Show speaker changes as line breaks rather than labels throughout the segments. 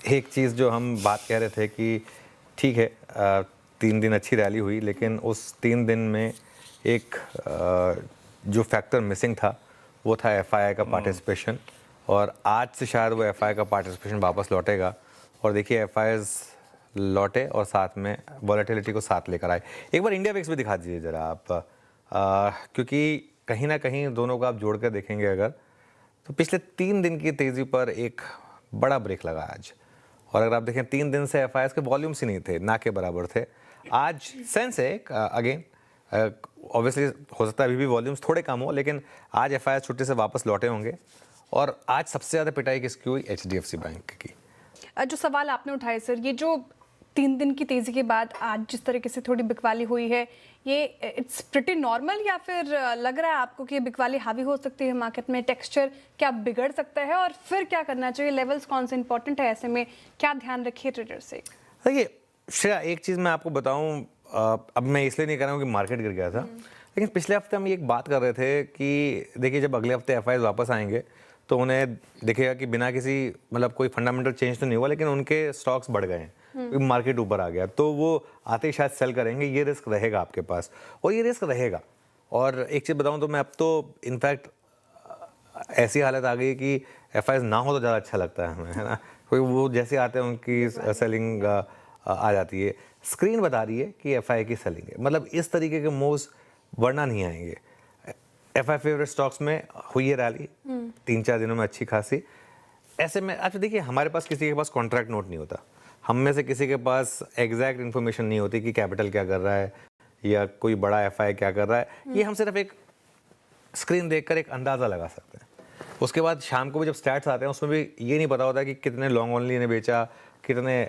एक चीज़ जो हम बात कह रहे थे कि ठीक है 3 दिन अच्छी रैली हुई, लेकिन उस 3 दिन में एक जो फैक्टर मिसिंग था वो था एफआईआई का पार्टिसिपेशन। और आज से शायद वो एफआईआई का पार्टिसिपेशन वापस लौटेगा। और देखिए एफआईआईज लौटे और साथ में वॉलेटिलिटी को साथ लेकर आए। एक बार इंडिया विक्स भी दिखा दीजिए ज़रा आप, क्योंकि कहीं ना कहीं दोनों को आप जोड़ कर देखेंगे अगर, तो पिछले 3 दिन की तेज़ी पर एक बड़ा ब्रेक लगा आज। और अगर आप देखें 3 दिन से एफआईआईज के वॉल्यूम्स ही नहीं थे, ना के बराबर थे। आज सेंस है अगेन, ऑब्वियसली हो सकता है अभी भी वॉल्यूम्स थोड़े कम हो, लेकिन आज एफआईआईज छुट्टी से वापस लौटे होंगे। और आज सबसे ज़्यादा पिटाई किसकी हुई? एचडीएफसी बैंक की।
जो सवाल आपने उठाए सर, ये जो 3 दिन की तेजी के बाद आज जिस तरीके से थोड़ी बिकवाली हुई है, ये इट्स प्रिटी नॉर्मल, या फिर लग रहा है आपको कि बिकवाली हावी हो सकती है मार्केट में? टेक्सचर क्या बिगड़ सकता है और फिर क्या करना चाहिए? लेवल्स कौन से इंपॉर्टेंट है ऐसे में? क्या ध्यान रखिए ट्रेडर से?
देखिए श्रेया, एक चीज़ मैं आपको बताऊं, अब मैं इसलिए नहीं कह रहा हूँ कि मार्केट गिर गया था, लेकिन पिछले हफ्ते हम एक बात कर रहे थे कि देखिए जब अगले हफ्ते एफआईआईज वापस आएंगे तो उन्हें दिखेगा कि बिना किसी मतलब कोई फंडामेंटल चेंज तो नहीं हुआ, लेकिन उनके स्टॉक्स बढ़ गए हैं, मार्केट ऊपर आ गया, तो वो आते ही शायद सेल करेंगे। ये रिस्क रहेगा आपके पास, और ये रिस्क रहेगा। और एक चीज़ बताऊं तो मैं अब तो इनफैक्ट ऐसी हालत आ गई कि एफआईआईज ना हो तो ज़्यादा अच्छा लगता है हमें, है ना। कोई वो जैसे आते हैं उनकी सेलिंग आ जाती है, स्क्रीन बता रही है कि एफआईआई की सेलिंग है। मतलब इस तरीके के मूव्स वरना नहीं आएंगे। एफआईआई फेवरेट स्टॉक्स में हुई है रैली 3-4 दिनों में अच्छी खासी। ऐसे में अच्छा देखिए, हमारे पास किसी के पास कॉन्ट्रैक्ट नोट नहीं होता, हम में से किसी के पास एग्जैक्ट इन्फॉर्मेशन नहीं होती कि कैपिटल क्या कर रहा है या कोई बड़ा एफआईआई क्या कर रहा है। ये हम सिर्फ एक स्क्रीन देखकर एक अंदाज़ा लगा सकते हैं। उसके बाद शाम को भी जब स्टैट्स आते हैं उसमें भी ये नहीं पता होता कि कितने लॉन्ग ओनली ने बेचा, कितने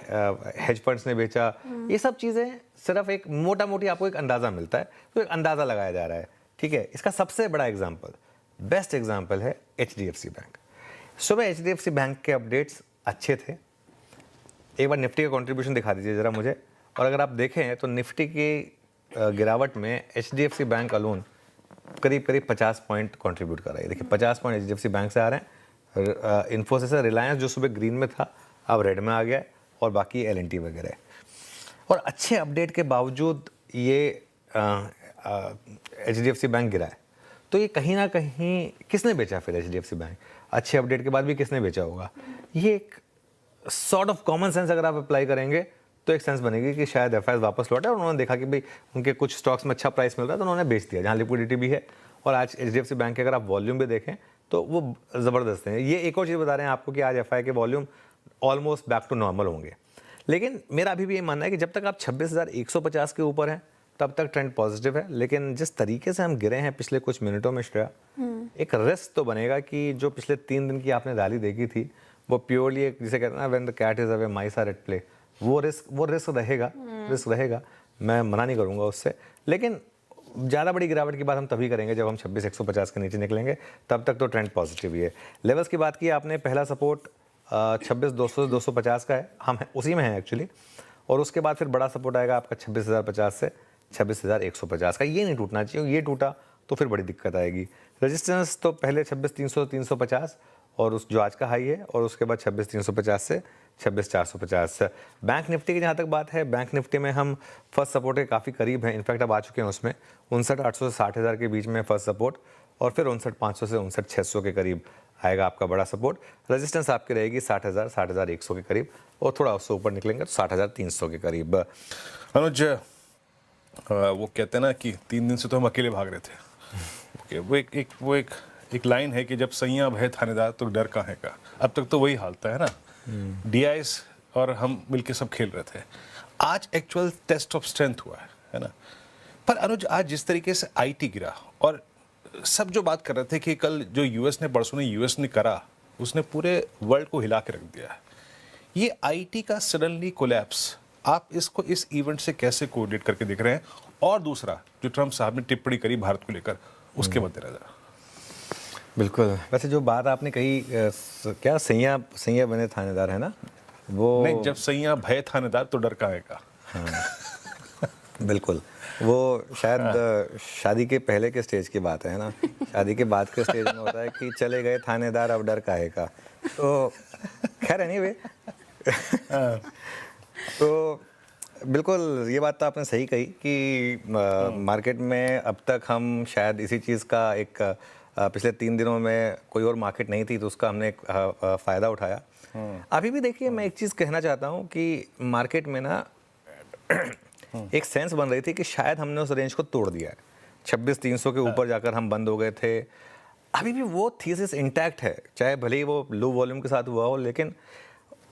हेज फंड्स ने बेचा। ये सब चीज़ें सिर्फ एक मोटा मोटी आपको एक अंदाज़ा मिलता है, तो एक अंदाज़ा लगाया जा रहा है। ठीक है, इसका सबसे बड़ा एग्जाम्पल, बेस्ट एग्जाम्पल है एचडीएफसी बैंक। सुबह एचडीएफसी बैंक के अपडेट्स अच्छे थे। एक बार निफ्टी का कंट्रीब्यूशन दिखा दीजिए ज़रा मुझे। और अगर आप देखें तो निफ्टी की गिरावट में एचडीएफसी बैंक अलोन करीब 50 पॉइंट कंट्रीब्यूट कर रही है। देखिए 50 पॉइंट एचडीएफसी बैंक से आ रहे हैं। इन्फोसिस, रिलायंस जो सुबह ग्रीन में था अब रेड में आ गया है, और बाकी एलएनटी वगैरह। और अच्छे अपडेट के बावजूद ये एचडीएफसी बैंक गिरा है। तो ये कहीं ना कहीं किसने बेचा फिर एचडीएफसी बैंक? अच्छे अपडेट के बाद भी किसने बेचा होगा? ये एक सॉर्ट ऑफ कॉमन सेंस अगर आप अप्लाई करेंगे तो एक सेंस बनेगी कि शायद एफआईआई वापस लौटे और उन्होंने देखा कि भाई उनके कुछ स्टॉक्स में अच्छा प्राइस मिल रहा है तो उन्होंने बेच दिया, जहाँ लिक्विडिटी भी है। और आज एचडीएफसी बैंक के अगर आप वॉल्यूम भी देखें तो वो ज़बरदस्त हैं। ये एक और चीज़ बता रहे हैं आपको कि आज एफआईआई के volume almost back to normal होंगे। लेकिन मेरा अभी भी ये मानना है कि जब तक आप 26,150 के ऊपर हैं तब तक ट्रेंड पॉजिटिव है। लेकिन जिस तरीके से हम गिरे हैं पिछले कुछ मिनटों में श्रेया, एक रिस्क तो बनेगा कि जो पिछले 3 दिन की आपने रैली देखी थी वो प्योरली एक, जिसे कहते हैं ना, when the cat is away mice are at play, वो रिस्क रहेगा। मैं मना नहीं करूंगा उससे, लेकिन ज़्यादा बड़ी गिरावट की बात हम तभी करेंगे जब हम 26,150 के नीचे निकलेंगे। तब तक तो ट्रेंड पॉजिटिव ही है। लेवल्स की बात की आपने, पहला सपोर्ट 26,200 से 250 का है, हम उसी में है एक्चुअली। और उसके बाद फिर बड़ा सपोर्ट आएगा आपका 26,050 से 26,150 का। ये नहीं टूटना चाहिए, ये टूटा तो फिर बड़ी दिक्कत आएगी। रेजिस्टेंस तो पहले 26,300 350 और उस जो आज का हाई है, और उसके बाद 26,350 से 26,450। बैंक निफ्टी की जहाँ तक बात है, बैंक निफ्टी में हम फर्स्ट सपोर्ट के काफ़ी करीब हैं। इनफैक्ट अब आ चुके हैं उसमें 59,800 से 60,000 के बीच में फर्स्ट सपोर्ट, और फिर 59,500 से 59,600 के करीब आएगा आपका बड़ा सपोर्ट। रेजिस्टेंस आपकी रहेगी 60,000 60,100 के करीब, और थोड़ा उससे ऊपर निकलेंगे तो 60,300 के करीब।
अनुज, वो कहते हैं ना कि 3 दिन से तो हम अकेले भाग रहे थे। वो एक लाइन है कि जब सैया भय थानेदार तो डर कहाँ का। अब तक तो वही हालत है ना। डीआईएस और हम मिलके सब खेल रहे थे। आज एक्चुअल टेस्ट ऑफ स्ट्रेंथ हुआ है ना। पर अनुज, आज जिस तरीके से आईटी गिरा, और सब जो बात कर रहे थे कि कल जो परसों यूएस ने करा, उसने पूरे वर्ल्ड को हिला के रख दिया। ये आईटी का सडनली कोलैप्स, आप इसको इस इवेंट से कैसे कोऑर्डिनेट करके देख रहे हैं? और दूसरा, जो ट्रंप साहब ने टिप्पणी करी भारत को लेकर, उसके मद्देनजर।
बिल्कुल, वैसे जो बात आपने कही, क्या सैया बने थानेदार है ना, वो
नहीं, जब सैया भय थानेदार तो डर कहाँ का।
हाँ बिल्कुल, वो शायद शादी के पहले के स्टेज की बात है ना। शादी के बाद के स्टेज में होता है कि चले गए थानेदार अब डर काहे का। तो खैर एनीवे, तो बिल्कुल ये बात तो आपने सही कही कि मार्केट में अब तक हम शायद इसी चीज़ का एक पिछले 3 दिनों में कोई और मार्केट नहीं थी तो उसका हमने एक फ़ायदा उठाया। अभी भी देखिए मैं एक चीज़ कहना चाहता हूँ कि मार्केट में ना एक सेंस बन रही थी कि शायद हमने उस रेंज को तोड़ दिया है। 26,300 के ऊपर जाकर हम बंद हो गए थे। अभी भी वो थीसिस इंटैक्ट है, चाहे भले ही वो लो वॉल्यूम के साथ हुआ हो, लेकिन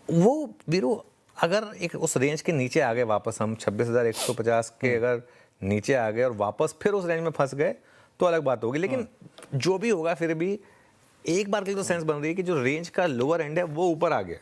वो वीरू अगर एक उस रेंज के नीचे आ गए वापस, हम 26,150 के अगर नीचे आ गए और वापस फिर उस रेंज में फंस गए तो अलग बात होगी। लेकिन जो भी होगा फिर भी एक बार के लिए तो सेंस बन रही है कि जो रेंज का लोअर एंड है वो ऊपर आ गया।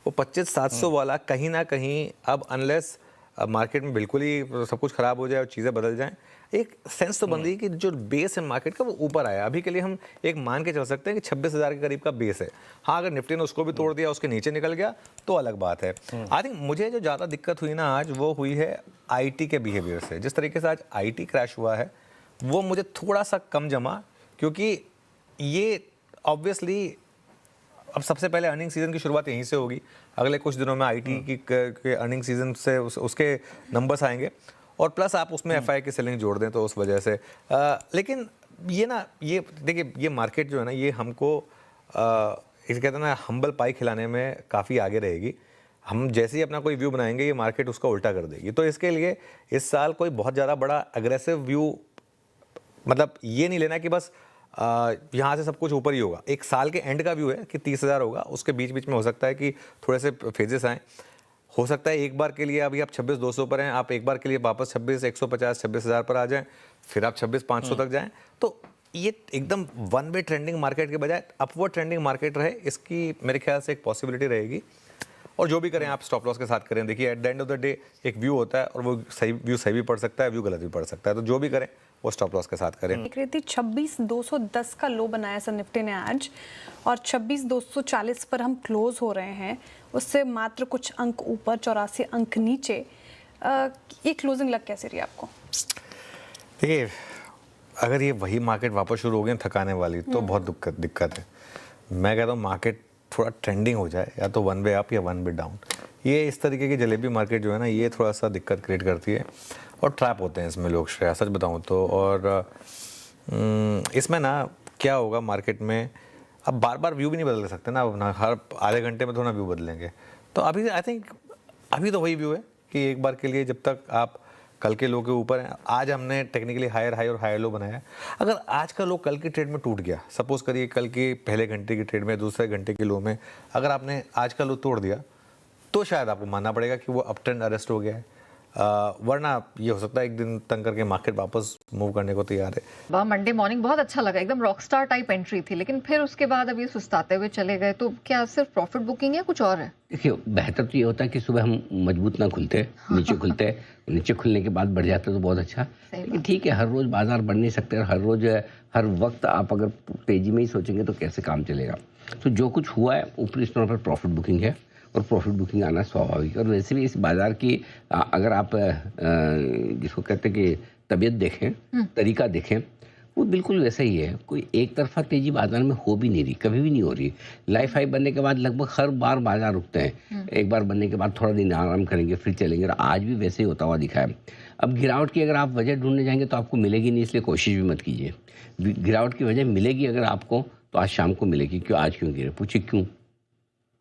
वो 25,700 वाला कहीं ना कहीं अब अनलेस मार्केट में बिल्कुल ही सब कुछ खराब हो जाए और चीज़ें बदल जाएं, एक सेंस तो बन रही है कि जो बेस है मार्केट का वो ऊपर आया। अभी के लिए हम एक मान के चल सकते हैं कि 26,000 के करीब का बेस है। हाँ, अगर निफ्टी ने उसको भी तोड़ दिया, उसके नीचे निकल गया तो अलग बात है। आई थिंक मुझे जो ज़्यादा दिक्कत हुई ना आज वो हुई है आईटी के बिहेवियर से। जिस तरीके से आज आईटी क्रैश हुआ है वो मुझे थोड़ा सा कम जमा, क्योंकि ये ऑब्वियसली अब सबसे पहले अर्निंग सीजन की शुरुआत यहीं से होगी। अगले कुछ दिनों में आईटी की अर्निंग सीजन से उसके नंबर्स आएंगे और प्लस आप उसमें एफआई की सेलिंग जोड़ दें तो उस वजह से लेकिन ये ना, ये देखिए ये मार्केट जो है ना ये हमको इसे कहते हैं ना हम्बल पाई खिलाने में काफ़ी आगे रहेगी। हम जैसे ही अपना कोई व्यू बनाएंगे ये मार्केट उसका उल्टा कर देगी। तो इसके लिए इस साल कोई बहुत ज़्यादा बड़ा अग्रेसिव व्यू, मतलब ये नहीं लेना कि बस यहाँ से सब कुछ ऊपर ही होगा। एक साल के एंड का व्यू है कि 30,000 होगा, उसके बीच बीच में हो सकता है कि थोड़े से फेजेस आएँ। हो सकता है एक बार के लिए अभी आप 26,200 पर हैं, आप एक बार के लिए वापस 26,150 26,000 पर आ जाएं, फिर आप 26,500 तक जाएं। तो ये एकदम वन वे ट्रेंडिंग मार्केट के बजाय अपवर्ड ट्रेंडिंग मार्केट रहे, इसकी मेरे ख्याल से एक पॉसिबिलिटी रहेगी। और जो भी करें आप स्टॉप लॉस के साथ करें। देखिए at the end of the day एक व्यू होता है और वो सही भी पड़ सकता है, व्यू गलत भी पड़ सकता है। तो जो भी करें वो स्टॉप लॉस के साथ करें।
देख रही थी 26,210 का लो बनाया सर निफ्टी ने आज, और 26,240 पर हम क्लोज हो रहे हैं, उससे मात्र कुछ अंक ऊपर, 84 अंक नीचे। ये क्लोजिंग लग कैसे रही आपको?
देखिए अगर ये वही मार्केट वापस शुरू हो गई थकाने वाली तो बहुत दिक्कत है। मैं कहता हूँ मार्केट थोड़ा ट्रेंडिंग हो जाए, या तो वन वे अप या वन वे डाउन। ये इस तरीके की जलेबी मार्केट जो है ना ये थोड़ा सा दिक्कत क्रिएट करती है और ट्रैप होते हैं इसमें लोग, श्रेया सच बताऊं तो। और इसमें ना क्या होगा मार्केट में, अब बार बार व्यू भी नहीं बदल सकते ना हर आधे घंटे में थोड़ा व्यू बदलेंगे। तो अभी आई थिंक अभी तो वही व्यू है कि एक बार के लिए जब तक आप कल के लो के ऊपर हैं, आज हमने टेक्निकली हायर हाई और हायर लो बनाया है। अगर आज का लो कल की ट्रेड में टूट गया, सपोज करिए कल की पहले घंटे की ट्रेड में, दूसरे घंटे के लो में अगर आपने आज का लो तोड़ दिया तो शायद आपको मानना पड़ेगा कि वो अप ट्रेंड अरेस्ट हो गया है। वरना ये हो सकता है एक दिन तंग करके मार्केट वापस मूव करने को तैयार है।
मंडे मॉर्निंग बहुत अच्छा लगा, एकदम रॉकस्टार टाइप एंट्री थी, लेकिन फिर उसके बाद अब ये सुस्ताते हुए चले गए। तो क्या सिर्फ प्रॉफिट बुकिंग है, कुछ और है?
देखिए बेहतर तो ये होता है कि सुबह हम मजबूत ना खुलते, नीचे खुलते, नीचे खुलने के बाद बढ़ जाते तो बहुत अच्छा। लेकिन ठीक है, हर रोज बाजार बढ़ नहीं सकते और हर रोज हर वक्त आप अगर तेजी में ही सोचेंगे तो कैसे काम चलेगा। तो जो कुछ हुआ है ऊपरी स्तर पर प्रॉफिट बुकिंग है और प्रॉफिट बुकिंग आना स्वाभाविक है। और वैसे भी इस बाजार की अगर आप जिसको कहते हैं कि तबीयत देखें, तरीका देखें, वो बिल्कुल वैसा ही है। कोई एक तरफा तेजी बाजार में हो भी नहीं रही, कभी भी नहीं हो रही। लाइफ हाई बनने के बाद लगभग हर बार बाजार रुकते हैं, एक बार बनने के बाद थोड़ा दिन आराम करेंगे फिर चलेंगे, और आज भी वैसे ही होता हुआ दिखा है। अब गिरावट की अगर आप वजह ढूंढने जाएंगे तो आपको मिलेगी नहीं, इसलिए कोशिश भी मत कीजिए। गिरावट की वजह मिलेगी अगर आपको तो आज शाम को मिलेगी। क्यों आज क्यों गिरे, पूछिए क्यों?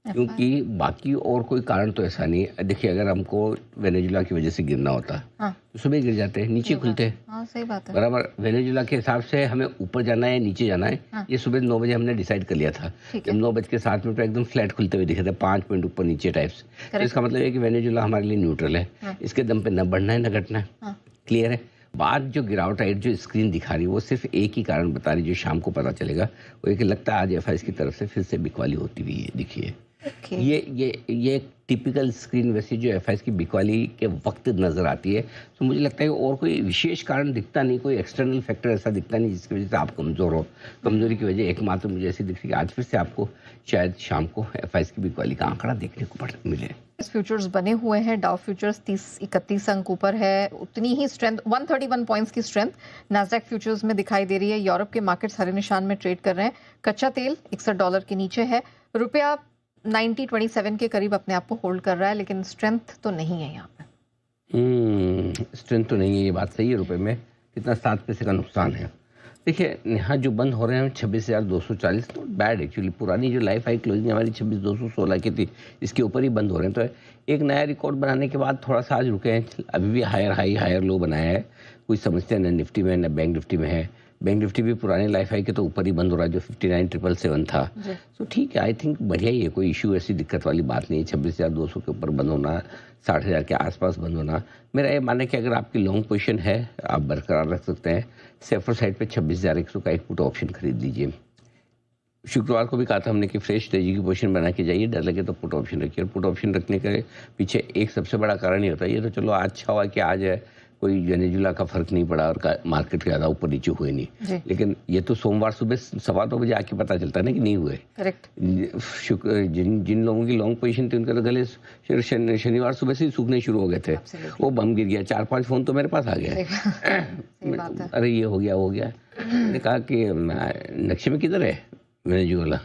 क्योंकि बाकी और कोई कारण तो ऐसा नहीं है। देखिए अगर हमको वेनेजुला की वजह से गिरना होता तो सुबह गिर जाते हैं, नीचे खुलते हैं।
हाँ, सही बात है।
बराबर वेनेजुला के हिसाब से हमें ऊपर जाना है नीचे जाना है, ये सुबह 9 बजे हमने डिसाइड कर लिया था। जब 9:07 पे एकदम फ्लैट खुलते हुए दिखे थे, 5 पॉइंट ऊपर नीचे टाइप्स। तो इसका मतलब है कि वेनेजुला हमारे लिए न्यूट्रल है, इसके दम पे न बढ़ना है न घटना है। क्लियर है? बाद जो गिरावट आई जो स्क्रीन दिखा रही है वो सिर्फ एक ही कारण बता रही, जो शाम को पता चलेगा, वो एक लगता है आज एफआईएस की तरफ से फिर से बिकवाली होती हुई दिखी है। ये टिपिकल स्क्रीन वैसे जो एफआईएस की बिकवाली के वक्त नजर आती है। तो मुझे लगता है और कोई विशेष कारण दिखता नहीं, कोई एक्सटर्नल फैक्टर ऐसा दिखता नहीं जिसकी वजह से आप कमजोर हो। कमजोरी की वजह एकमात्र मुझे ऐसी दिखती है कि आज फिर से आपको शायद शाम को एफआईएस की बिकवाली का आंकड़ा देखने को मिले।
फ्यूचर्स बने हुए हैं, डाउ फ्यूचर्स 30-31 अंक ऊपर है, उतनी ही स्ट्रेंथ 131 पॉइंट्स की स्ट्रेंथ नास्डैक फ्यूचर्स में दिखाई दे रही है। यूरोप के मार्केट्स हरे निशान में ट्रेड कर रहे हैं। कच्चा तेल $61 के नीचे है। रुपया 90-27 के करीब अपने आप को होल्ड कर रहा है, लेकिन स्ट्रेंथ तो नहीं है यहाँ पे।
स्ट्रेंथ तो नहीं है, ये बात सही है। रुपए में कितना 7 पैसे का नुकसान है। देखिए यहाँ जो बंद हो रहे हैं 26,240, नॉट बैड एक्चुअली। पुरानी जो लाइफ हाई क्लोजिंग हमारी 26,216 की थी, इसके ऊपर ही बंद हो रहे हैं। तो एक नया रिकॉर्ड बनाने के बाद थोड़ा सा आज रुके हैं। अभी भी हायर हाई हायर लो बनाया है, कोई समस्या न निफ्टी में न बैंक निफ्टी में है। बैंक निफ्टी भी पुराने लाइफ हाई के तो ऊपर ही बंद हो रहा है, जो 59,777 था। तो ठीक है, आई थिंक बढ़िया ही है, कोई इशू ऐसी दिक्कत वाली बात नहीं है। 26,200 के ऊपर बंद होना, 60,000 के आसपास बंद होना, मेरा ये मानना है कि अगर आपकी लॉन्ग पोजीशन है आप बरकरार रख सकते हैं। सेफर साइड पे 26,100 का एक पुट ऑप्शन खरीद लीजिए। शुक्रवार को भी कहा था हमने कि फ्रेश तेजी की पोजीशन बना के जाइए, डर लगे तो पुट ऑप्शन रखिए। और पुट ऑप्शन रखने के पीछे एक सबसे बड़ा कारण ये होता है, ये तो चलो अच्छा हुआ कि आज है, कोई वेनेजुला का फर्क नहीं पड़ा और मार्केट ज़्यादा ऊपर नीचे हुए नहीं, लेकिन ये तो सोमवार सुबह 2:15 बजे आके पता चलता है ना कि नहीं हुए।
करेक्ट।
जिन लोगों की लॉन्ग पोजीशन थी उनके तो गले शनिवार सुबह से ही सूखने शुरू हो गए थे। वो बम गिर गया, 4-5 फोन तो मेरे पास आ गए। अरे ये हो गया वो हो गया। मैंने कहा कि नक्शे में किधर है वेनेजुला?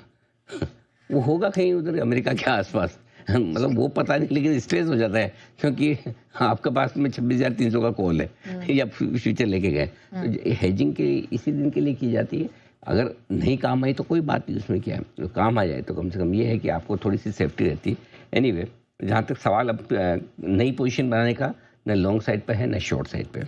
वो होगा कहीं उधर अमेरिका के आसपास। मतलब वो पता नहीं, लेकिन स्ट्रेस हो जाता है क्योंकि आपके पास में 26,300 का कॉल है या फ्यूचर लेके गए। तो हेजिंग के इसी दिन के लिए की जाती है। अगर नहीं काम आई तो कोई बात नहीं, उसमें क्या है, तो काम आ जाए तो कम से कम ये है कि आपको थोड़ी सी सेफ्टी रहती है। एनीवे, जहाँ तक सवाल अब नई पोजीशन बनाने का, न लॉन्ग साइड पे है न शॉर्ट साइड पे।